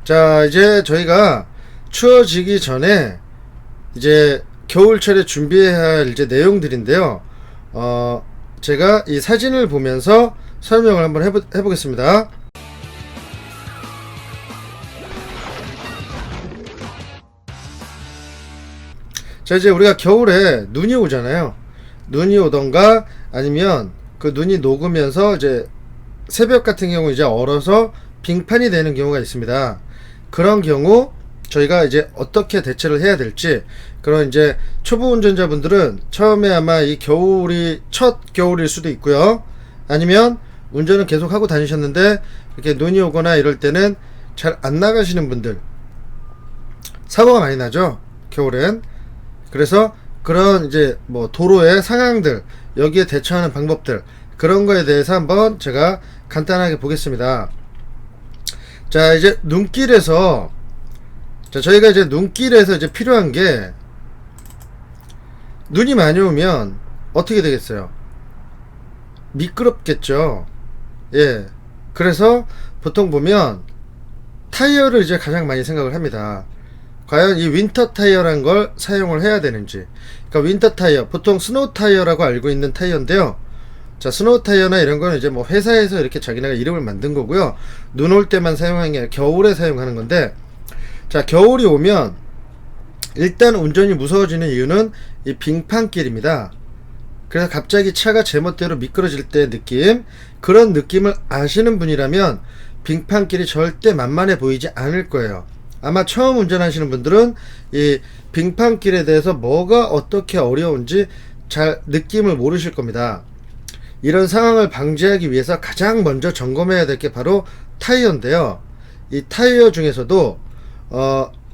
자, 이제 저희가 추워지기 전에 이제 겨울철에 준비해야 할 이제 내용들인데요. 제가 이 사진을 보면서 설명을 한번 해보겠습니다. 자, 이제 우리가 겨울에 눈이 오잖아요. 눈이 오던가 아니면 그 눈이 녹으면서 이제 새벽 같은 경우 이제 얼어서 빙판이 되는 경우가 있습니다. 그런 경우 저희가 이제 어떻게 대처를 해야 될지, 그런 이제 초보 운전자분들은 처음에 아마 이 겨울이 첫 겨울일 수도 있고요. 아니면 운전을 계속 하고 다니셨는데 이렇게 눈이 오거나 이럴 때는 잘 안 나가시는 분들, 사고가 많이 나죠, 겨울엔. 그래서 그런 이제 뭐 도로의 상황들, 여기에 대처하는 방법들, 그런 거에 대해서 한번 제가 간단하게 보겠습니다. 자, 이제 눈길에서, 자, 저희가 이제 눈길에서 이제 필요한 게, 눈이 많이 오면 어떻게 되겠어요? 미끄럽겠죠. 예. 그래서 보통 보면 타이어를 이제 가장 많이 생각을 합니다. 과연 이 윈터 타이어란 걸 사용을 해야 되는지. 그러니까 윈터 타이어, 보통 스노우 타이어라고 알고 있는 타이어인데요. 자, 스노우 타이어나 이런 거는 이제 뭐 회사에서 이렇게 자기네가 이름을 만든 거고요. 눈 올 때만 사용하는 게 아니라 겨울에 사용하는 건데, 자, 겨울이 오면 일단 운전이 무서워지는 이유는 이 빙판길입니다. 그래서 갑자기 차가 제멋대로 미끄러질 때 느낌, 그런 느낌을 아시는 분이라면 빙판길이 절대 만만해 보이지 않을 거예요. 아마 처음 운전하시는 분들은 이 빙판길에 대해서 뭐가 어떻게 어려운지 잘 느낌을 모르실 겁니다. 이런 상황을 방지하기 위해서 가장 먼저 점검해야 될 게 바로 타이어인데요. 이 타이어 중에서도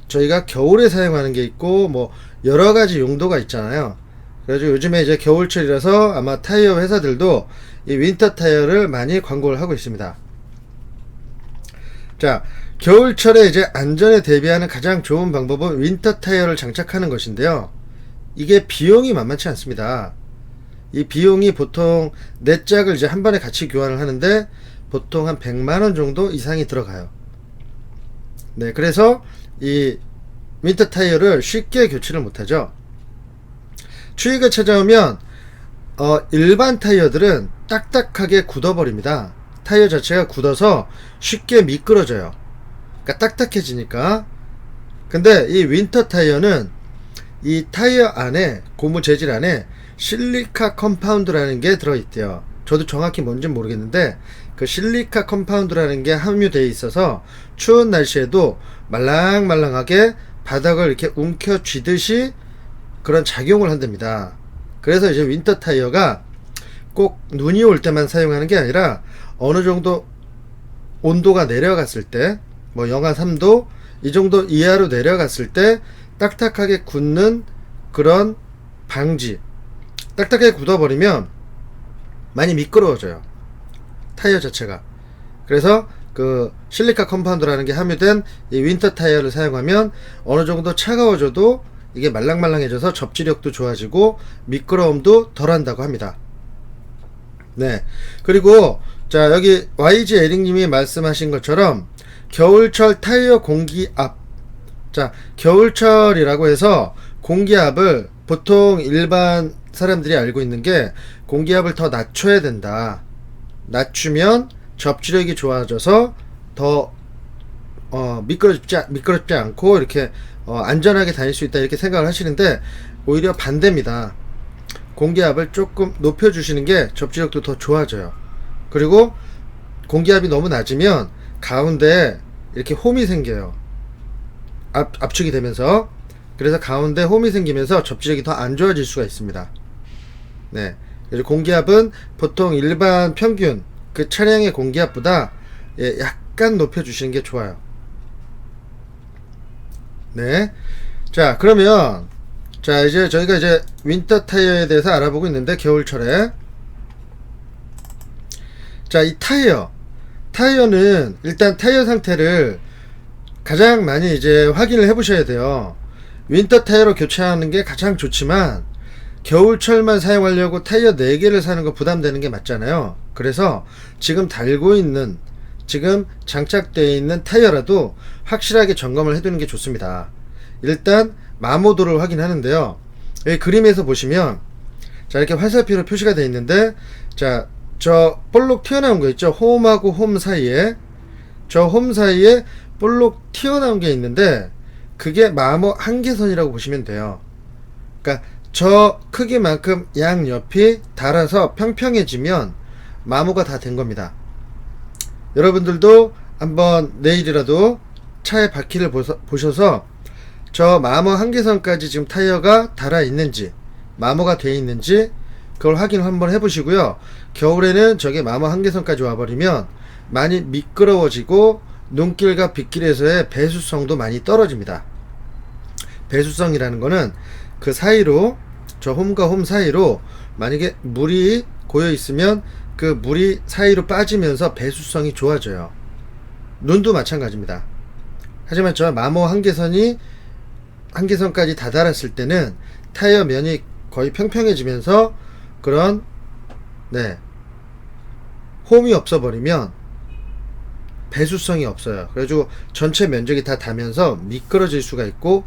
저희가 겨울에 사용하는 게 있고 뭐 여러 가지 용도가 있잖아요. 그래서 요즘에 이제 겨울철이라서 아마 타이어 회사들도 이 윈터 타이어를 많이 광고를 하고 있습니다. 자, 겨울철에 이제 안전에 대비하는 가장 좋은 방법은 윈터 타이어를 장착하는 것인데요. 이게 비용이 만만치 않습니다. 이 비용이 보통 4짝을 이제 한 번에 같이 교환을 하는데 보통 한 100만원 정도 이상이 들어가요. 네, 그래서 이 윈터 타이어를 쉽게 교체를 못하죠. 추위가 찾아오면 일반 타이어들은 딱딱하게 굳어버립니다. 타이어 자체가 굳어서 쉽게 미끄러져요. 그러니까 딱딱해지니까. 근데 이 윈터 타이어는 이 타이어 안에, 고무 재질 안에 실리카 컴파운드라는 게 들어있대요. 저도 정확히 뭔지는 모르겠는데 그 실리카 컴파운드라는 게 함유되어 있어서 추운 날씨에도 말랑말랑하게 바닥을 이렇게 움켜쥐듯이 그런 작용을 한답니다. 그래서 이제 윈터 타이어가 꼭 눈이 올 때만 사용하는 게 아니라 어느 정도 온도가 내려갔을 때, 뭐 영하 3도 이 정도 이하로 내려갔을 때 딱딱하게 굳는 그런 방지. 딱딱하게 굳어버리면 많이 미끄러워져요, 타이어 자체가. 그래서 그 실리카 컴파운드라는 게 함유된 이 윈터 타이어를 사용하면 어느 정도 차가워져도 이게 말랑말랑해져서 접지력도 좋아지고 미끄러움도 덜 한다고 합니다. 네. 그리고 자, 여기 YG 에릭님이 말씀하신 것처럼 겨울철 타이어 공기압. 자, 겨울철이라고 해서 공기압을 보통 일반 사람들이 알고 있는 게 공기압을 더 낮춰야 된다. 낮추면 접지력이 좋아져서 더 미끄럽지 않고 이렇게 안전하게 다닐 수 있다, 이렇게 생각을 하시는데 오히려 반대입니다. 공기압을 조금 높여주시는 게 접지력도 더 좋아져요. 그리고 공기압이 너무 낮으면 가운데 이렇게 홈이 생겨요. 압축이 되면서. 그래서 가운데 홈이 생기면서 접지력이 더 안 좋아질 수가 있습니다. 네. 그래서 공기압은 보통 일반 평균 그 차량의 공기압보다 약간 높여주시는 게 좋아요. 네. 자, 그러면 자, 이제 저희가 이제 윈터 타이어에 대해서 알아보고 있는데, 겨울철에 자, 이 타이어는 일단 타이어 상태를 가장 많이 이제 확인을 해 보셔야 돼요. 윈터 타이어로 교체하는 게 가장 좋지만 겨울철만 사용하려고 타이어 4개를 사는 거 부담되는 게 맞잖아요. 그래서 지금 달고 있는 지금 장착되어 있는 타이어라도 확실하게 점검을 해두는 게 좋습니다. 일단 마모도를 확인하는데요. 여기 그림에서 보시면 자, 이렇게 화살표로 표시가 되어 있는데, 자, 저 볼록 튀어나온 거 있죠? 홈하고 홈 사이에, 저 홈 사이에 볼록 튀어나온 게 있는데 그게 마모 한계선이라고 보시면 돼요. 그러니까 저 크기만큼 양옆이 닳아서 평평해지면 마모가 다 된 겁니다. 여러분들도 한번 내일이라도 차의 바퀴를 보셔서 저 마모 한계선까지 지금 타이어가 닳아 있는지, 마모가 되어 있는지 그걸 확인을 한번 해보시고요. 겨울에는 저게 마모 한계선까지 와버리면 많이 미끄러워지고 눈길과 빗길에서의 배수성도 많이 떨어집니다. 배수성이라는 거는 그 사이로, 저 홈과 홈 사이로 만약에 물이 고여 있으면 그 물이 사이로 빠지면서 배수성이 좋아져요. 눈도 마찬가지입니다. 하지만 저 마모 한계선까지 다다랐을 때는 타이어 면이 거의 평평해지면서 그런 홈이 없어버리면 배수성이 없어요. 그래가지고 전체 면적이 다 닿으면서 미끄러질 수가 있고,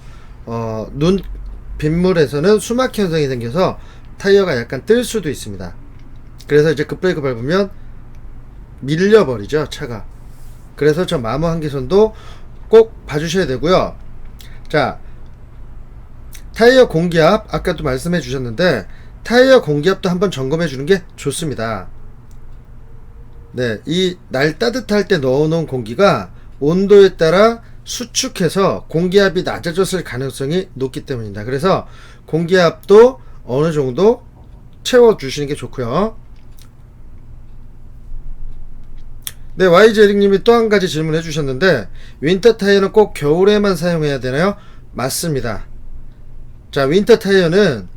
빗물에서는 수막 현상이 생겨서 타이어가 약간 뜰 수도 있습니다. 그래서 이제 급브레이크 밟으면 밀려버리죠, 차가. 그래서 저 마모 한계선도 꼭 봐주셔야 되고요. 자, 타이어 공기압 아까도 말씀해 주셨는데 타이어 공기압도 한번 점검해 주는 게 좋습니다. 네, 이 날 따뜻할 때 넣어놓은 공기가 온도에 따라 수축해서 공기압이 낮아졌을 가능성이 높기 때문입니다. 그래서 공기압도 어느 정도 채워주시는 게 좋고요. 네, YJ링님이 또 한 가지 질문해 주셨는데, 윈터 타이어는 꼭 겨울에만 사용해야 되나요? 맞습니다. 자, 윈터 타이어는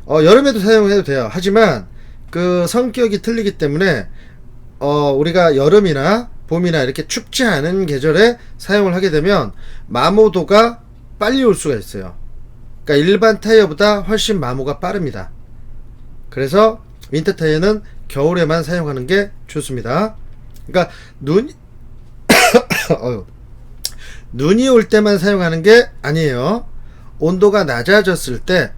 여름에도 사용해도 돼요. 하지만 그 성격이 틀리기 때문에 우리가 여름이나 봄이나 이렇게 춥지 않은 계절에 사용을 하게 되면 마모도가 빨리 올 수가 있어요. 그러니까 일반 타이어보다 훨씬 마모가 빠릅니다. 그래서 윈터 타이어는 겨울에만 사용하는 게 좋습니다. 그러니까 눈이 올 때만 사용하는 게 아니에요. 온도가 낮아졌을 때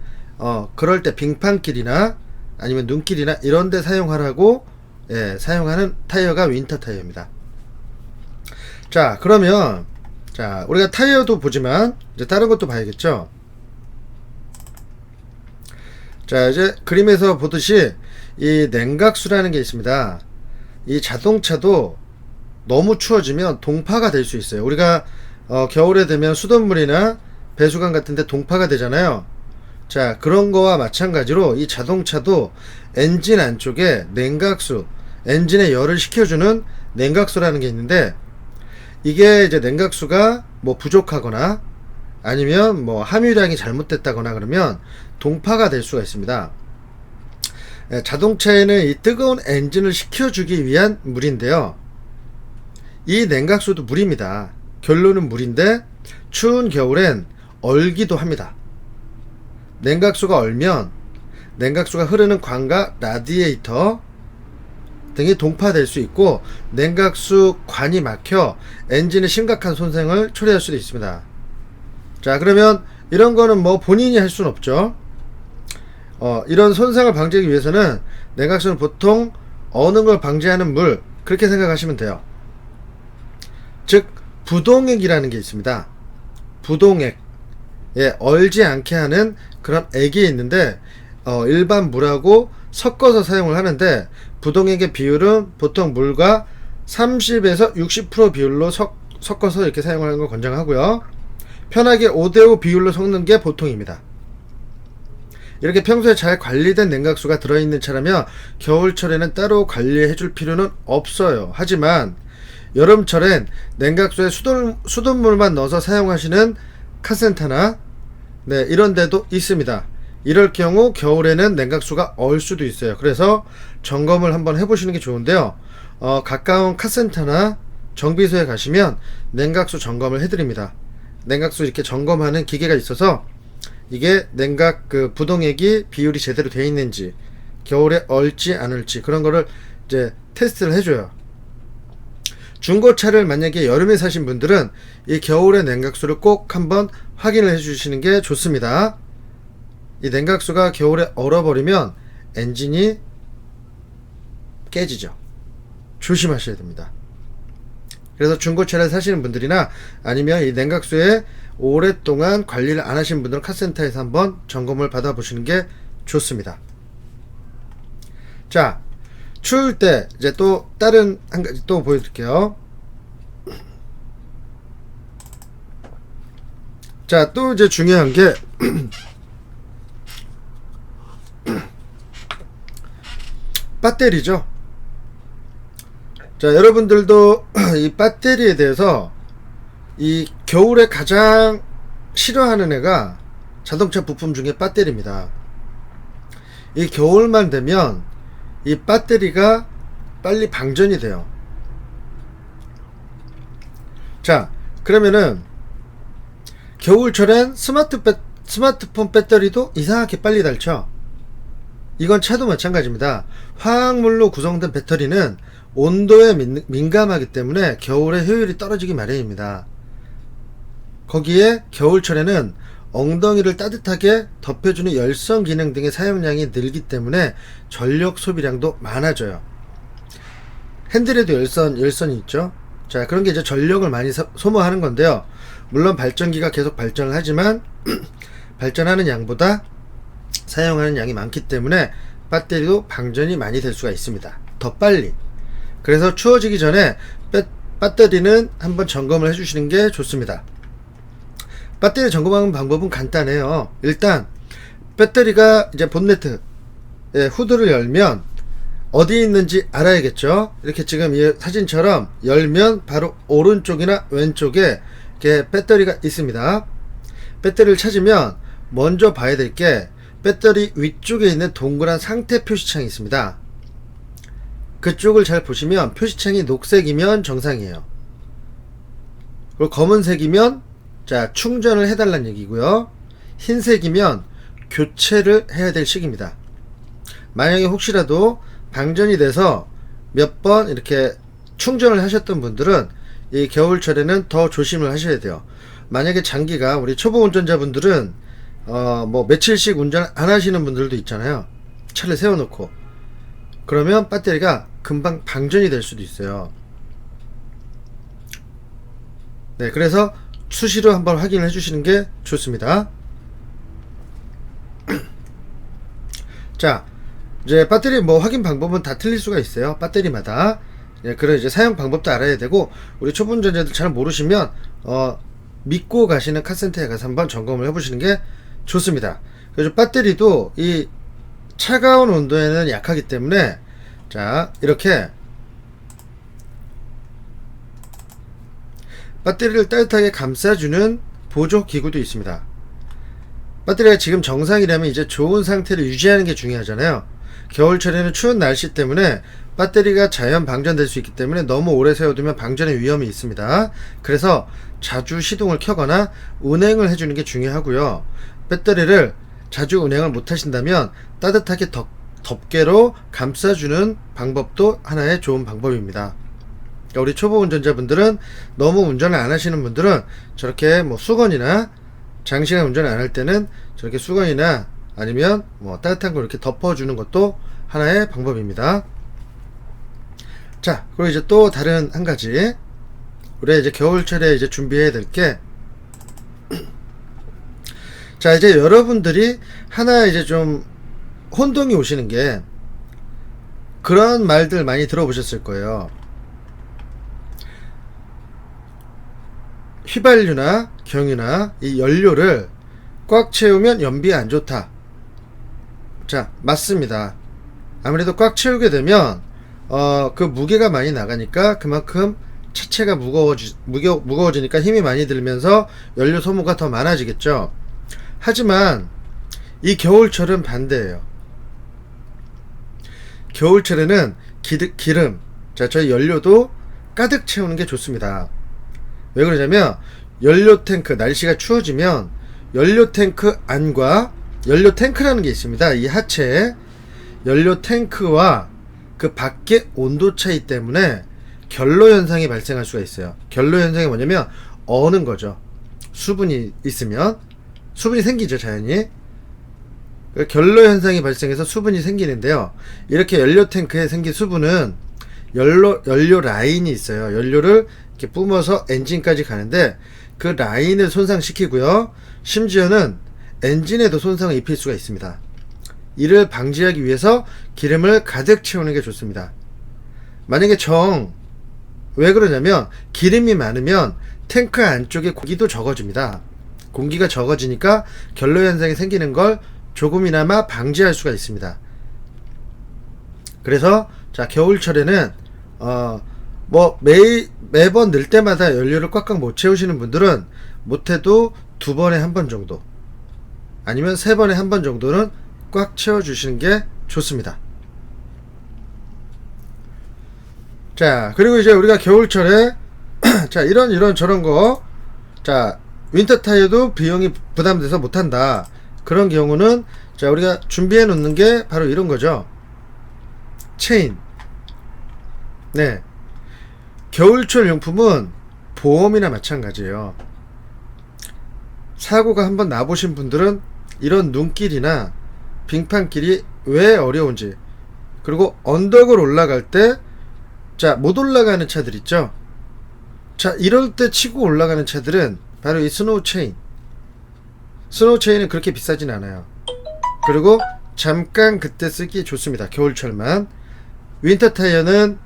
그럴 때 빙판길이나 아니면 눈길이나 이런 데 사용하라고 사용하는 타이어가 윈터 타이어입니다. 자, 그러면 자, 우리가 타이어도 보지만 이제 다른 것도 봐야겠죠. 자, 이제 그림에서 보듯이 이 냉각수라는 게 있습니다. 이 자동차도 너무 추워지면 동파가 될 수 있어요. 우리가 겨울에 되면 수돗물이나 배수관 같은데 동파가 되잖아요. 자, 그런 거와 마찬가지로 이 자동차도 엔진 안쪽에 냉각수, 엔진에 열을 식혀주는 냉각수라는 게 있는데, 이게 이제 냉각수가 뭐 부족하거나 아니면 뭐 함유량이 잘못됐다거나 그러면 동파가 될 수가 있습니다. 자동차에는 이 뜨거운 엔진을 식혀주기 위한 물인데요, 이 냉각수도 물입니다. 결론은 물인데 추운 겨울엔 얼기도 합니다. 냉각수가 얼면 냉각수가 흐르는 관과 라디에이터 등이 동파될 수 있고, 냉각수 관이 막혀 엔진에 심각한 손상을 초래할 수도 있습니다. 자, 그러면 이런 거는 뭐 본인이 할 수는 없죠. 이런 손상을 방지하기 위해서는 냉각수는 보통 어는 걸 방지하는 물, 그렇게 생각하시면 돼요. 즉 부동액이라는 게 있습니다. 부동액, 얼지 않게 하는 그런 액이 있는데 일반 물하고 섞어서 사용을 하는데, 부동액의 비율은 보통 물과 30에서 60% 비율로 섞어서 이렇게 사용하는 걸 권장하고요. 편하게 5대5 비율로 섞는 게 보통입니다. 이렇게 평소에 잘 관리된 냉각수가 들어있는 차라면 겨울철에는 따로 관리해 줄 필요는 없어요. 하지만 여름철엔 냉각수에 수돗물만 넣어서 사용하시는 카센터나 이런 데도 있습니다. 이럴 경우 겨울에는 냉각수가 얼 수도 있어요. 그래서 점검을 한번 해보시는 게 좋은데요. 가까운 카센터나 정비소에 가시면 냉각수 점검을 해드립니다. 냉각수 이렇게 점검하는 기계가 있어서 이게 냉각 부동액이 비율이 제대로 되어 있는지, 겨울에 얼지 않을지 그런 거를 이제 테스트를 해줘요. 중고차를 만약에 여름에 사신 분들은 이 겨울의 냉각수를 꼭 한번 확인을 해 주시는 게 좋습니다. 이 냉각수가 겨울에 얼어버리면 엔진이 깨지죠. 조심하셔야 됩니다. 그래서 중고차를 사시는 분들이나 아니면 이 냉각수에 오랫동안 관리를 안 하신 분들은 카센터에서 한번 점검을 받아보시는 게 좋습니다. 자, 추울 때 이제 또 다른 한 가지 또 보여드릴게요. 자, 또 이제 중요한 게 배터리죠. 자, 여러분들도 이 배터리에 대해서 이 겨울에 가장 싫어하는 애가 자동차 부품 중에 배터리입니다. 이 겨울만 되면 이 배터리가 빨리 방전이 돼요. 자, 그러면은 겨울철엔 스마트폰 배터리도 이상하게 빨리 닳죠. 이건 차도 마찬가지입니다. 화학물로 구성된 배터리는 온도에 민감하기 때문에 겨울에 효율이 떨어지기 마련입니다. 거기에 겨울철에는 엉덩이를 따뜻하게 덮여주는 열선 기능 등의 사용량이 늘기 때문에 전력 소비량도 많아져요. 핸들에도 열선이 있죠. 자, 그런 게 이제 전력을 많이 소모하는 건데요. 물론 발전기가 계속 발전을 하지만 발전하는 양보다 사용하는 양이 많기 때문에 배터리도 방전이 많이 될 수가 있습니다. 더 빨리. 그래서 추워지기 전에 배터리는 한번 점검을 해주시는 게 좋습니다. 배터리 점검하는 방법은 간단해요. 일단 배터리가 이제 본네트 후드를 열면 어디 있는지 알아야겠죠. 이렇게 지금 이 사진처럼 열면 바로 오른쪽이나 왼쪽에 이렇게 배터리가 있습니다. 배터리를 찾으면 먼저 봐야 될 게 배터리 위쪽에 있는 동그란 상태 표시창이 있습니다. 그쪽을 잘 보시면 표시창이 녹색이면 정상이에요. 그리고 검은색이면 자, 충전을 해달라는 얘기고요. 흰색이면 교체를 해야 될 시기입니다. 만약에 혹시라도 방전이 돼서 몇 번 이렇게 충전을 하셨던 분들은 이 겨울철에는 더 조심을 하셔야 돼요. 만약에 장기가 우리 초보 운전자분들은 뭐 며칠씩 운전 안 하시는 분들도 있잖아요. 차를 세워놓고 그러면 배터리가 금방 방전이 될 수도 있어요. 네, 그래서 수시로 한번 확인을 해주시는 게 좋습니다. 자, 이제 배터리 뭐 확인 방법은 다 틀릴 수가 있어요. 배터리마다. 예, 그래 이제 사용 방법도 알아야 되고 우리 초보 운전자들 잘 모르시면 믿고 가시는 카센터에 가서 한번 점검을 해보시는 게 좋습니다. 그래서 배터리도 이 차가운 온도에는 약하기 때문에 자, 이렇게 배터리를 따뜻하게 감싸주는 보조 기구도 있습니다. 배터리가 지금 정상이라면 이제 좋은 상태를 유지하는 게 중요하잖아요. 겨울철에는 추운 날씨 때문에 배터리가 자연 방전될 수 있기 때문에 너무 오래 세워두면 방전의 위험이 있습니다. 그래서 자주 시동을 켜거나 운행을 해주는 게 중요하고요. 배터리를 자주 운행을 못 하신다면 따뜻하게 덮개로 감싸주는 방법도 하나의 좋은 방법입니다. 그러니까 우리 초보 운전자분들은 너무 운전을 안 하시는 분들은 저렇게 뭐 수건이나 장시간 운전을 안 할 때는 저렇게 수건이나 아니면 뭐 따뜻한 걸 이렇게 덮어주는 것도 하나의 방법입니다. 자, 그리고 이제 또 다른 한 가지 우리 이제 겨울철에 이제 준비해야 될 게 자, 이제 여러분들이 하나 이제 좀 혼동이 오시는 게 그런 말들 많이 들어보셨을 거예요. 휘발유나 경유나 이 연료를 꽉 채우면 연비에 안 좋다. 자, 맞습니다. 아무래도 꽉 채우게 되면 그 무게가 많이 나가니까 그만큼 차체가 무거워지니까 힘이 많이 들면서 연료 소모가 더 많아지겠죠. 하지만 이 겨울철은 반대예요. 겨울철에는 기름, 자, 저희 연료도 가득 채우는 게 좋습니다. 왜 그러냐면 연료 탱크, 날씨가 추워지면 연료 탱크 안과 연료 탱크라는 게 있습니다. 이 하체에 연료 탱크와 그 밖의 온도 차이 때문에 결로 현상이 발생할 수가 있어요. 결로 현상이 뭐냐면 어는 거죠. 수분이 있으면 수분이 생기죠, 자연히. 결로 현상이 발생해서 수분이 생기는데요. 이렇게 연료 탱크에 생긴 수분은 연료 라인이 있어요. 연료를 이렇게 뿜어서 엔진까지 가는데 그 라인을 손상시키고요. 심지어는 엔진에도 손상을 입힐 수가 있습니다. 이를 방지하기 위해서 기름을 가득 채우는 게 좋습니다. 만약에 왜 그러냐면 기름이 많으면 탱크 안쪽에 공기도 적어집니다. 공기가 적어지니까 결로 현상이 생기는 걸 조금이나마 방지할 수가 있습니다. 그래서 자, 겨울철에는 매번 넣을 때마다 연료를 꽉꽉 못 채우시는 분들은 못해도 2번에 1번 정도 아니면 3번에 1번 정도는 꽉 채워주시는 게 좋습니다. 자, 그리고 이제 우리가 겨울철에 자, 이런 저런 거, 자, 윈터 타이어도 비용이 부담돼서 못한다. 그런 경우는 자, 우리가 준비해 놓는 게 바로 이런 거죠. 체인. 네. 겨울철 용품은 보험이나 마찬가지예요. 사고가 한번 나보신 분들은 이런 눈길이나 빙판길이 왜 어려운지, 그리고 언덕을 올라갈 때 자, 못 올라가는 차들 있죠. 자, 이럴 때 치고 올라가는 차들은 바로 이 스노우 체인. 스노우 체인은 그렇게 비싸진 않아요. 그리고 잠깐 그때 쓰기 좋습니다. 겨울철만. 윈터 타이어는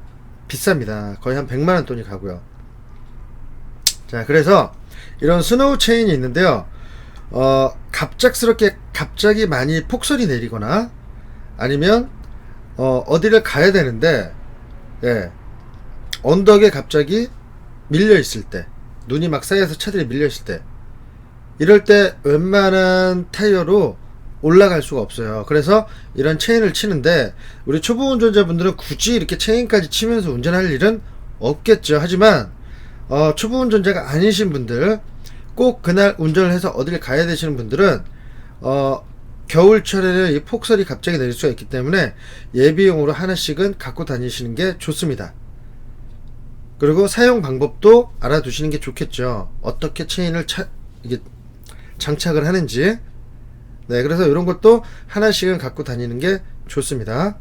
비쌉니다. 거의 한 100만원 돈이 가고요. 자, 그래서 이런 스노우 체인이 있는데요. 갑자기 많이 폭설이 내리거나 아니면 어디를 가야 되는데, 예, 언덕에 갑자기 밀려 있을 때, 눈이 막 쌓여서 차들이 밀려 있을 때, 이럴 때 웬만한 타이어로 올라갈 수가 없어요. 그래서 이런 체인을 치는데, 우리 초보 운전자분들은 굳이 이렇게 체인까지 치면서 운전할 일은 없겠죠. 하지만 초보 운전자가 아니신 분들, 꼭 그날 운전을 해서 어딜 가야 되시는 분들은 겨울철에는 이 폭설이 갑자기 내릴 수가 있기 때문에 예비용으로 하나씩은 갖고 다니시는 게 좋습니다. 그리고 사용 방법도 알아두시는 게 좋겠죠. 어떻게 체인을 이게 장착을 하는지. 네, 그래서 이런 것도 하나씩은 갖고 다니는 게 좋습니다.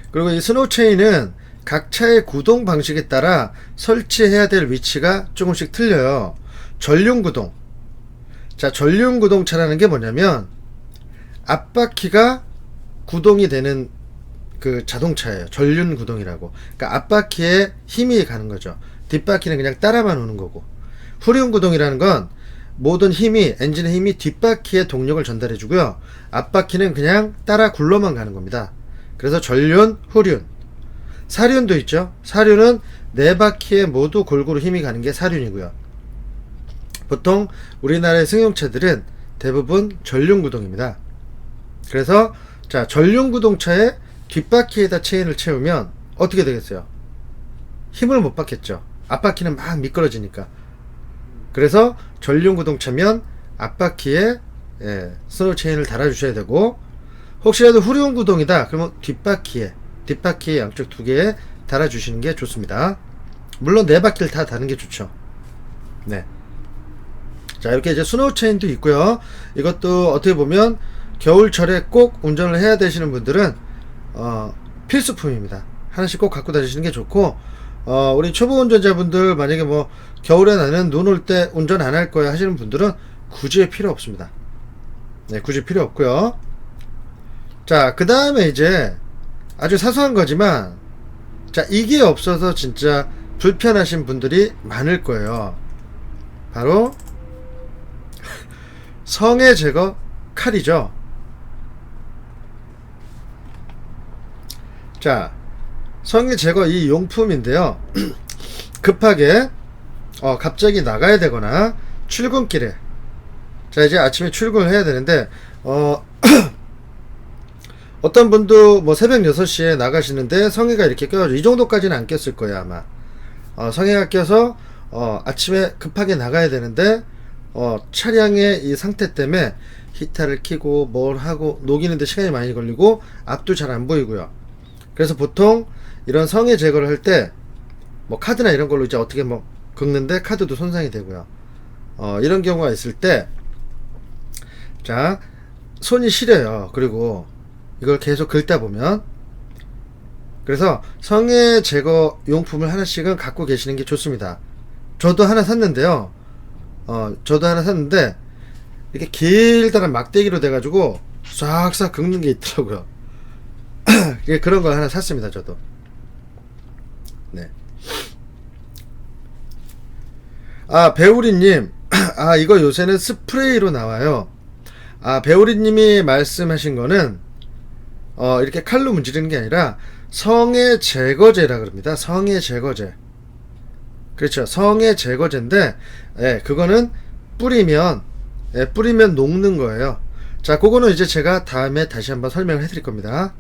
그리고 이 스노우 체인은 각 차의 구동 방식에 따라 설치해야 될 위치가 조금씩 틀려요. 전륜 구동. 자, 전륜 구동차라는 게 뭐냐면 앞바퀴가 구동이 되는 그 자동차예요. 전륜 구동이라고. 그러니까 앞바퀴에 힘이 가는 거죠. 뒷바퀴는 그냥 따라만 오는 거고. 후륜 구동이라는 건 모든 힘이, 엔진의 힘이 뒷바퀴에 동력을 전달해 주고요. 앞바퀴는 그냥 따라 굴러만 가는 겁니다. 그래서 전륜, 후륜. 사륜도 있죠. 사륜은 네 바퀴에 모두 골고루 힘이 가는 게 사륜이고요. 보통 우리나라의 승용차들은 대부분 전륜구동입니다. 그래서 자, 전륜구동차에 뒷바퀴에다 체인을 채우면 어떻게 되겠어요? 힘을 못 받겠죠. 앞바퀴는 막 미끄러지니까. 그래서 전륜구동차면 앞바퀴에 스노우 체인을 달아주셔야 되고, 혹시라도 후륜구동이다 그러면 뒷바퀴에 양쪽 두 개에 달아주시는 게 좋습니다. 물론 네 바퀴를 다 다는 게 좋죠. 네. 자, 이렇게 이제 스노우 체인도 있고요. 이것도 어떻게 보면 겨울철에 꼭 운전을 해야 되시는 분들은 필수품입니다. 하나씩 꼭 갖고 다니시는 게 좋고, 우리 초보 운전자분들 만약에 뭐 겨울에 나는 눈 올 때 운전 안 할 거야 하시는 분들은 굳이 필요 없습니다. 네, 굳이 필요 없고요. 자, 그 다음에 이제 아주 사소한 거지만, 자, 이게 없어서 진짜 불편하신 분들이 많을 거예요. 바로 성해 제거 칼이죠. 자, 성해 제거 이 용품인데요. 급하게 갑자기 나가야 되거나 출근길에, 자, 이제 아침에 출근을 해야 되는데 어떤 분도 뭐 새벽 6시에 나가시는데 성해가 이렇게 껴가지고, 이 정도까지는 안 꼈을 거예요 아마. 성해가 껴서 아침에 급하게 나가야 되는데 차량의 이 상태 때문에 히터를 켜고 뭘 하고 녹이는데 시간이 많이 걸리고 앞도 잘 안 보이고요. 그래서 보통 이런 성에 제거를 할 때 뭐 카드나 이런 걸로 이제 어떻게 뭐 긁는데 카드도 손상이 되고요. 이런 경우가 있을 때, 자, 손이 시려요. 그리고 이걸 계속 긁다 보면, 그래서 성에 제거 용품을 하나씩은 갖고 계시는 게 좋습니다. 저도 하나 샀는데요. 저도 하나 샀는데 이렇게 길다란 막대기로 돼가지고 싹싹 긁는 게 있더라고요. 그런 걸 하나 샀습니다. 저도. 네. 배우리님, 이거 요새는 스프레이로 나와요. 배우리님이 말씀하신 거는 이렇게 칼로 문지르는 게 아니라 성의 제거제라 그럽니다. 성의 제거제. 그렇죠. 성의 제거제인데, 그거는 뿌리면 녹는 거예요. 자, 그거는 이제 제가 다음에 다시 한번 설명을 해드릴 겁니다.